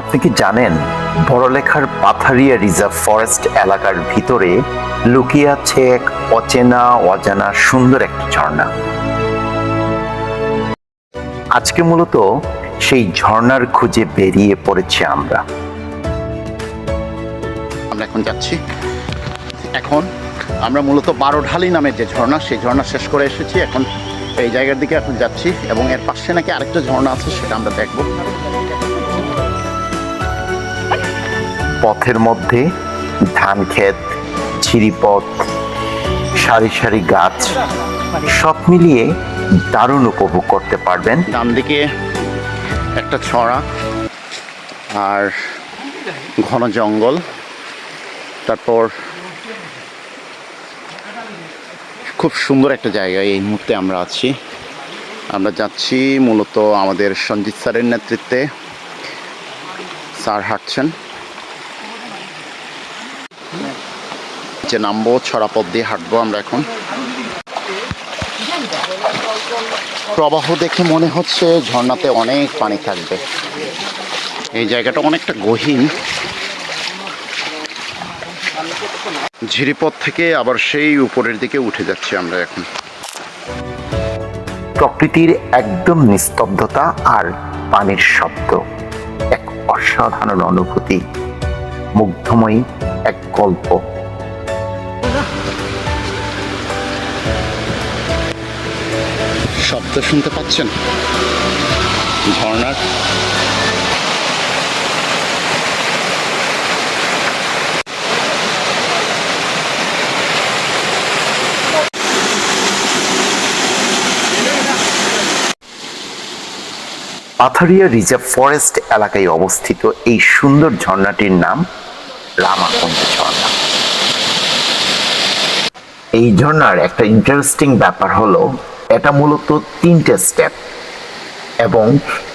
আপনি কি জানেন বড়লেখার পাথারিয়া রিজার্ভ ফরেস্ট এলাকার ভিতরে লুকিয়ে আছে এক অচেনা অজানা সুন্দর একটি ঝর্ণা। আজকে মূলত সেই ঝর্ণার খুঁজে বেরিয়ে পড়েছি আমরা এখন যাচ্ছি। এখন আমরা মূলত বারোঢালি নামের যে ঝর্ণা, সেই ঝর্ণা শেষ করে এসেছি। এখন এই জায়গার দিকে এখন যাচ্ছি এবং এর পাশে নাকি আরেকটা ঝর্ণা আছে, সেটা আমরা দেখব। পথের মধ্যে ধান ক্ষেত, ঝিরিপথ, সারি সারি গাছ, সব মিলিয়ে দারুণ উপভোগ করতে পারবেন। ডান দিকে একটা ছড়া আর ঘন জঙ্গল, তারপর খুব সুন্দর একটা জায়গায় এই মুহূর্তে আমরা আছি। আমরা যাচ্ছি মূলত আমাদের সঞ্জিত স্যারের নেতৃত্বে। স্যার হাঁটছেন, যে নামবো ছড়া পথ দিয়ে হাঁটবো আমরা এখন। প্রবাহ দেখে মনে হচ্ছে ঝর্ণাতে অনেক পানি থাকবে। এই জায়গাটা অনেকটা গহীন। ঝিরিপথ থেকে আবার সেই উপরের দিকে উঠে যাচ্ছি আমরা এখন। প্রকৃতির একদম নিস্তব্ধতা আর পানির শব্দ, এক অসাধারণ অনুভূতি, মুগ্ধময়ী এক গল্প। শব্দ শুনতে পাচ্ছেন ঝর্ণার? পাথারিয়া রিজার্ভ ফরেস্ট এলাকায় অবস্থিত এই সুন্দর ঝর্ণাটির নাম রামাকুণ্ড ঝর্ণা। এই ঝর্ণার একটা ইন্টারেস্টিং ব্যাপার হলো এটা মূলত 3টে স্টেপ, এবং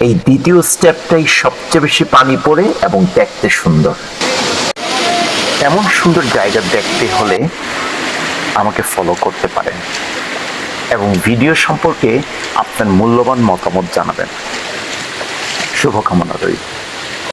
এই দ্বিতীয় স্টেপটাই সবচেয়ে বেশি পানি পড়ে এবং দেখতে সুন্দর। এমন সুন্দর জায়গা দেখতে হলে আমাকে ফলো করতে পারেন এবং ভিডিও সম্পর্কে আপনার মূল্যবান মতামত জানাবেন। শুভকামনা রইল।